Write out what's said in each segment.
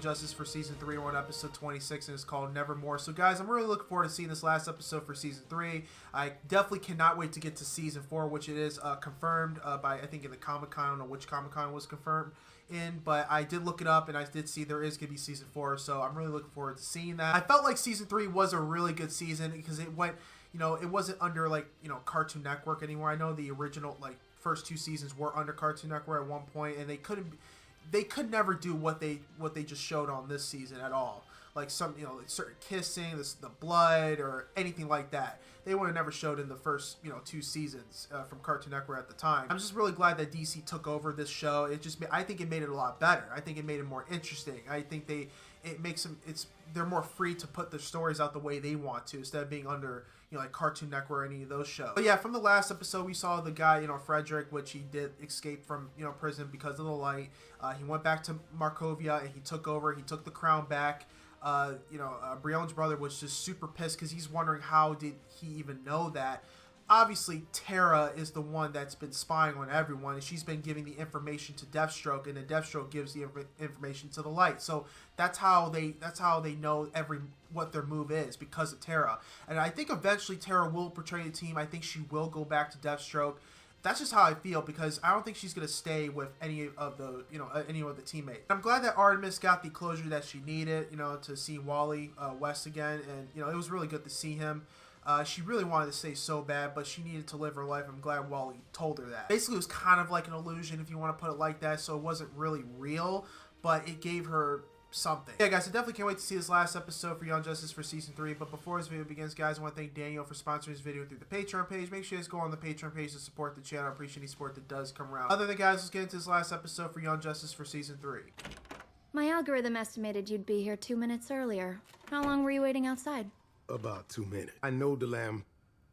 Justice for Season 3. We're on episode 26, and it's called Nevermore. So, guys, I'm really looking forward to seeing this last episode for Season 3. I definitely cannot wait to get to Season 4, which it is confirmed by, I think, in the Comic-Con. I don't know which Comic-Con it was confirmed in, but I did look it up, and I did see there is going to be Season 4, so I'm really looking forward to seeing that. I felt like Season 3 was a really good season because it went, you know, it wasn't under, like, you know, Cartoon Network anymore. I know the original, like, first 2 seasons were under Cartoon Network at one point, and they could never do what they just showed on this season at all. Like some, you know, like certain kissing, the blood, or anything like that. They would have never showed in the first, you know, 2 seasons from Cartoon Network at the time. I'm just really glad that DC took over this show. I think it made it a lot better. I think it made it more interesting. I think they're more free to put their stories out the way they want to, instead of being under, you know, like Cartoon Network or any of those shows. But yeah, from the last episode, we saw the guy, you know, Frederick, which he did escape from, you know, prison because of the light. He went back to Markovia and he took over. He took the crown back. Brionne's brother was just super pissed because he's wondering how did he even know that. Obviously, Tara is the one that's been spying on everyone, and she's been giving the information to Deathstroke, and then Deathstroke gives the information to the Light. So that's how they know what their move is, because of Tara. And I think eventually Tara will betray the team. I think she will go back to Deathstroke. That's just how I feel, because I don't think she's going to stay with any of the teammates. I'm glad that Artemis got the closure that she needed, you know, to see Wally West again, and, you know, it was really good to see him. She really wanted to stay so bad, but she needed to live her life. I'm glad Wally told her that. Basically, it was kind of like an illusion, if you want to put it like that, so it wasn't really real, but it gave her something. Yeah, guys, I definitely can't wait to see this last episode for Young Justice for Season 3, but before this video begins, guys, I want to thank Daniel for sponsoring this video through the Patreon page. Make sure you guys go on the Patreon page to support the channel. I appreciate any support that does come around. Other than that, guys, let's get into this last episode for Young Justice for Season 3. My algorithm estimated you'd be here 2 minutes earlier. How long were you waiting outside? About 2 minutes. I know Delam,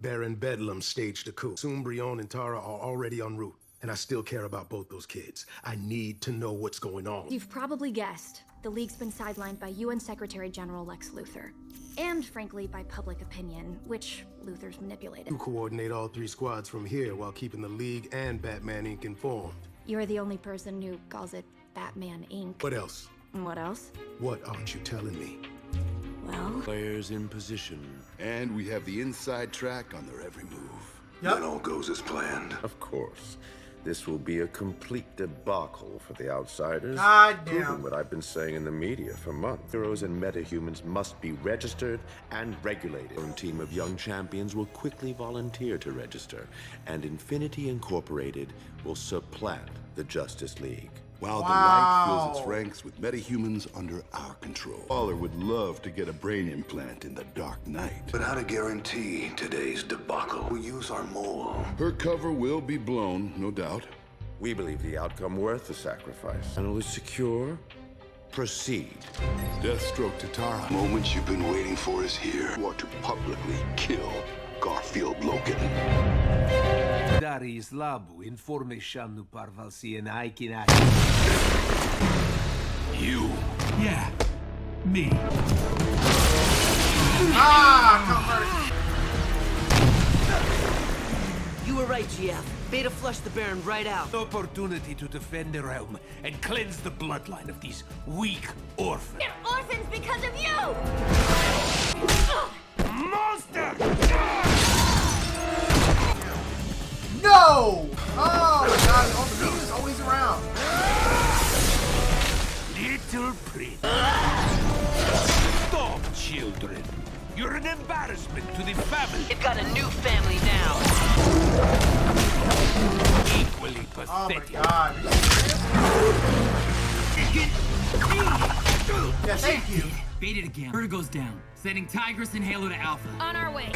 Baron Bedlam staged a coup. Soon Brionne and Tara are already en route, and I still care about both those kids. I need to know what's going on. You've probably guessed. The League's been sidelined by UN Secretary General Lex Luthor. And, frankly, by public opinion, which Luthor's manipulated. You coordinate all 3 squads from here while keeping the League and Batman Inc. informed. You're the only person who calls it Batman Inc. What else? What else? What aren't you telling me? Well... Players in position. And we have the inside track on their every move. Yep. That all goes as planned. Of course. This will be a complete debacle for the outsiders. God damn. Proving what I've been saying in the media for months. Heroes and metahumans must be registered and regulated. Our team of young champions will quickly volunteer to register, and Infinity Incorporated will supplant the Justice League. While the Light fills its ranks with metahumans under our control. Waller would love to get a brain implant in the Dark Knight. But how to guarantee today's debacle? We'll use our mole. Her cover will be blown, no doubt. We believe the outcome worth the sacrifice. And it is secure. Proceed. Deathstroke to Tara. Moment you've been waiting for is here. Want to publicly kill Garfield Logan. Dari slabu information parvalsi aikinai. You. Yeah, me. You were right, GF. Beta flushed the Baron right out. Opportunity to defend the realm and cleanse the bloodline of these weak orphans. They're orphans because of you! Monster! No! Oh my god, all the news is always around. Little prince. Stop, children. You're an embarrassment to the family. They've got a new family now. Equally Oh my pathetic. god. Yeah, thank you. Baited again. Vertigo's down. Sending Tigress and Halo to Alpha. On our way.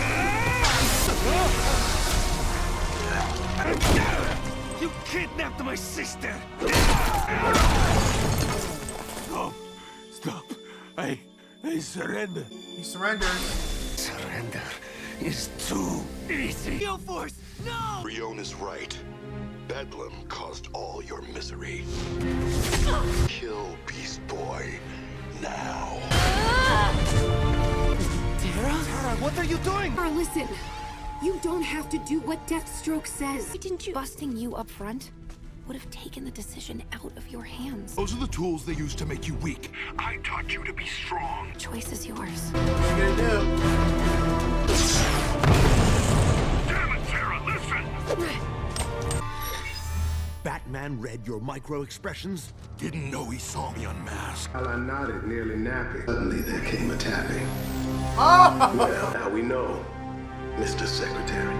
You kidnapped my sister! Stop. I surrender. He surrendered. Surrender is too easy. Gale Force, no! Brionne is right. Bedlam caused all your misery. Kill Beast Boy now. Tara, what are you doing? Tara, listen. You don't have to do what Deathstroke says. Didn't you busting you up front? would have taken the decision out of your hands. Those are the tools they use to make you weak. I taught you to be strong. The choice is yours. What you gonna do? Damn it, Tara, listen! Batman read your micro-expressions? Didn't know he saw me unmasked. While I nodded, nearly napping, suddenly there came a tapping. Oh! Well, now we know, Mr. Secretary.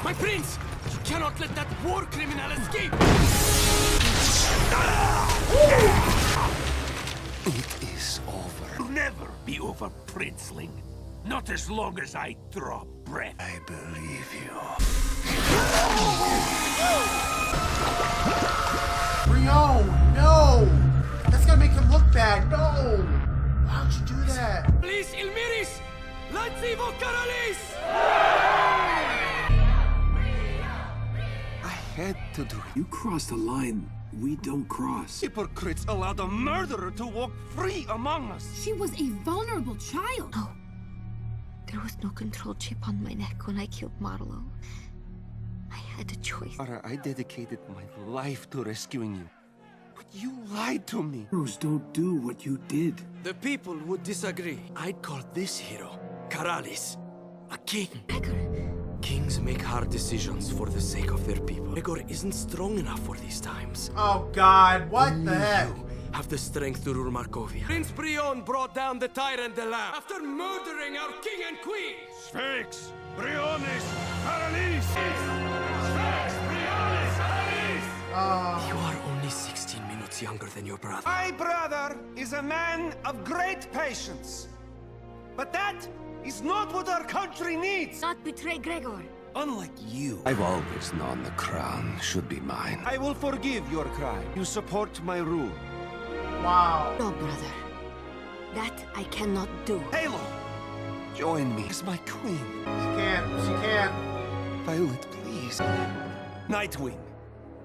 My prince! You cannot let that war criminal escape! It is over. It'll never be over, princeling. Not as long as I draw breath. I believe you. Brion, no! That's gonna make him look bad. No! How'd you do that? Please, Ilmiris! Lanzivo Karalis! I had to do it. You crossed a line we don't cross. Hypocrites allowed a murderer to walk free among us. She was a vulnerable child. No. There was no control chip on my neck when I killed Marlo. I had a choice. Ara, I dedicated my life to rescuing you. But you lied to me. Heroes don't do what you did. The people would disagree. I'd call this hero Karalis a king. Kings make hard decisions for the sake of their people. Gregor isn't strong enough for these times. Oh God, what the heck? You have the strength to rule Markovia. Prince Brion brought down the tyrant the lamb after murdering our king and queen. Sphinx! Briones! Paralis! Sphinx! Briones! Paralis! You are only 16 minutes younger than your brother. My brother is a man of great patience. But that is not what our country needs. Not betray Gregor. Unlike you. I've always known the crown should be mine. I will forgive your crime. You support my rule. Wow. No, brother. That I cannot do. Halo, join me as my queen. She can't. Violet, please. Nightwing,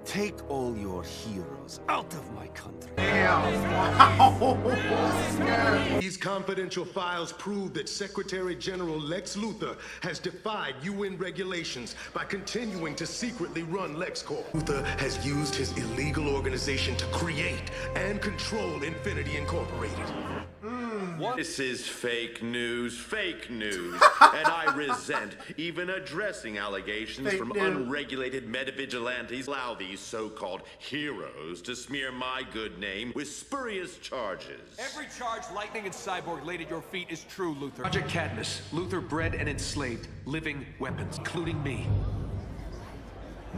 take all your heroes out of my country. Damn. Wow. This is good. These confidential files prove that Secretary General Lex Luthor has defied UN regulations by continuing to secretly run LexCorp. Luthor has used his illegal organization to create and control Infinity Incorporated. This is fake news, and I resent even addressing allegations Fake from news. unregulated meta-vigilantes. Allow these so-called heroes to smear my good name with spurious charges. Every charge Lightning and Cyborg laid at your feet is true, Luthor. Project Cadmus. Luthor bred and enslaved living weapons, including me.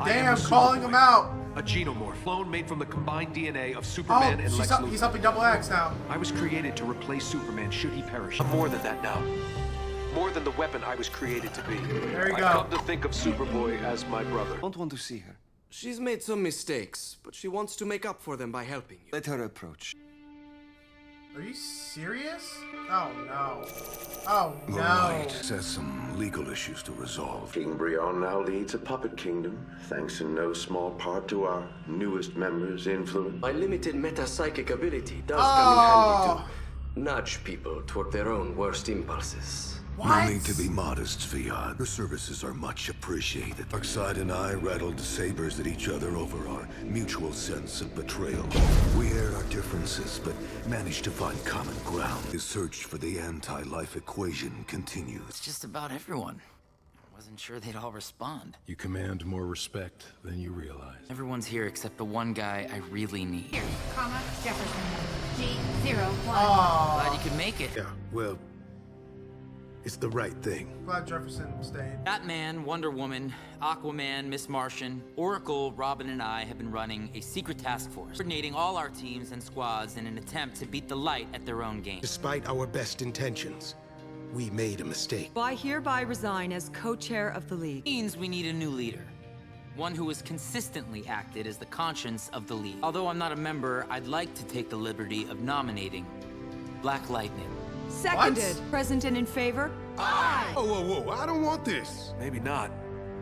Damn, calling him out. A genomorph, clone made from the combined DNA of Superman and Lex Luthor. He's helping Double X now. I was created to replace Superman should he perish. I'm more than that now. More than the weapon I was created to be. There you go. I've come to think of Superboy as my brother. Don't want to see her. She's made some mistakes, but she wants to make up for them by helping you. Let her approach. Are you serious? Oh no. Oh no. Has some legal issues to resolve. King Brion now leads a puppet kingdom, thanks in no small part to our newest member's influence. My limited meta-psychic ability does come in handy to nudge people toward their own worst impulses. No need to be modest, Fiat. Your services are much appreciated. Darkseid and I rattled sabers at each other over our mutual sense of betrayal. We aired our differences, but managed to find common ground. The search for the anti-life equation continues. It's just about everyone. I wasn't sure they'd all respond. You command more respect than you realize. Everyone's here except the one guy I really need. Here, comma, Jefferson. G01. Glad you could make it. Yeah, well, it's the right thing. Glad Jefferson stayed. Batman, Wonder Woman, Aquaman, Miss Martian, Oracle, Robin, and I have been running a secret task force, coordinating all our teams and squads in an attempt to beat the light at their own game. Despite our best intentions, we made a mistake. I hereby resign as co-chair of the League. Means we need a new leader. One who has consistently acted as the conscience of the League. Although I'm not a member, I'd like to take the liberty of nominating Black Lightning. Seconded. What? Present and in favor? Aye! Whoa, I don't want this. Maybe not,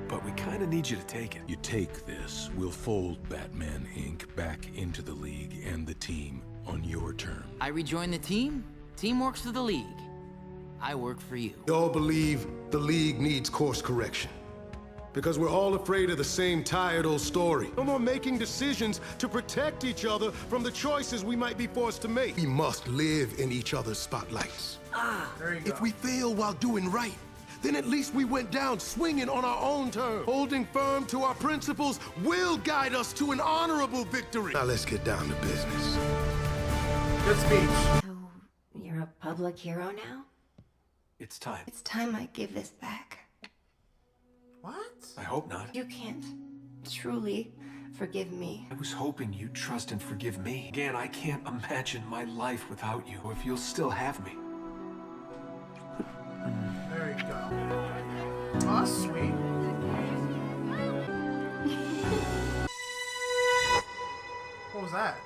but we kind of need you to take it. You take this, we'll fold Batman Inc. back into the League and the team on your terms. I rejoin the team? Team works for the League. I work for you. We all believe the League needs course correction. Because we're all afraid of the same tired old story. No more making decisions to protect each other from the choices we might be forced to make. We must live in each other's spotlights. There you go. If we fail while doing right, then at least we went down swinging on our own terms. Holding firm to our principles will guide us to an honorable victory. Now let's get down to business. Good speech. So, you're a public hero now? It's time. It's time I give this back. What? I hope not. You can't truly forgive me. I was hoping you'd trust and forgive me. Again, I can't imagine my life without you, if you'll still have me. There you go. Aw, sweet. What was that?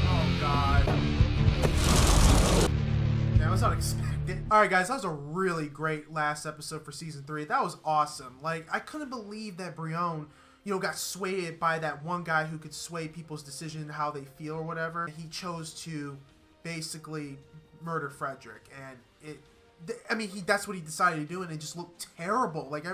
Oh, God. That was unexpected. Alright, guys, that was a really great last episode for Season 3. That was awesome. Like, I couldn't believe that Brion, you know, got swayed by that one guy who could sway people's decision, how they feel or whatever. He chose to basically murder Frederick, and that's what he decided to do, and it just looked terrible. Like,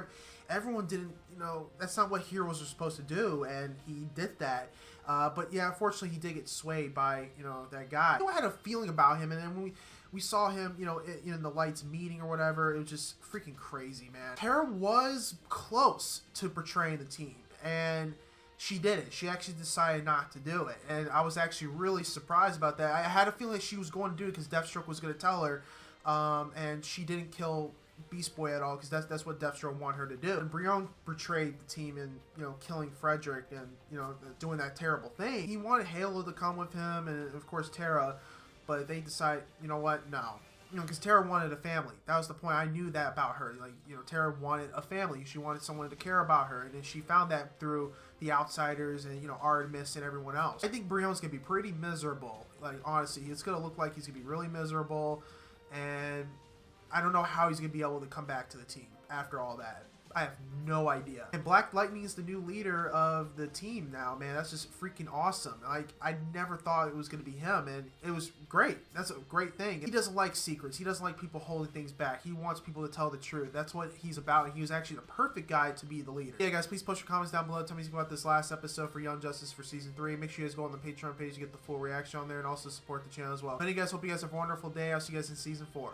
everyone didn't, you know, that's not what heroes are supposed to do, and he did that. But yeah, unfortunately, he did get swayed by, you know, that guy. I had a feeling about him, and then when we saw him, you know, in the Lights meeting or whatever, it was just freaking crazy, man. Tara was close to portraying the team, and she didn't. She actually decided not to do it, and I was actually really surprised about that. I had a feeling that she was going to do it because Deathstroke was going to tell her, and she didn't kill Beast Boy at all because that's what Deathstroke wanted her to do. And Brion betrayed the team in, you know, killing Frederick and, you know, doing that terrible thing. He wanted Halo to come with him and, of course, Tara, but they decided, you know what, no. You know, because Tara wanted a family. That was the point. I knew that about her. Like, you know, Tara wanted a family. She wanted someone to care about her. And then she found that through the Outsiders and, you know, Artemis and everyone else. I think Brion's going to be pretty miserable. Like, honestly, it's going to look like he's going to be really miserable. And I don't know how he's going to be able to come back to the team after all that. I have no idea. And Black Lightning is the new leader of the team now, man. That's just freaking awesome. Like, I never thought it was going to be him, and it was great. That's a great thing. He doesn't like secrets. He doesn't like people holding things back. He wants people to tell the truth. That's what he's about. He was actually the perfect guy to be the leader. Yeah, guys, please post your comments down below. Tell me about this last episode for Young Justice for Season 3. Make sure you guys go on the Patreon page to get the full reaction on there and also support the channel as well. But anyway, guys, hope you guys have a wonderful day. I'll see you guys in Season 4.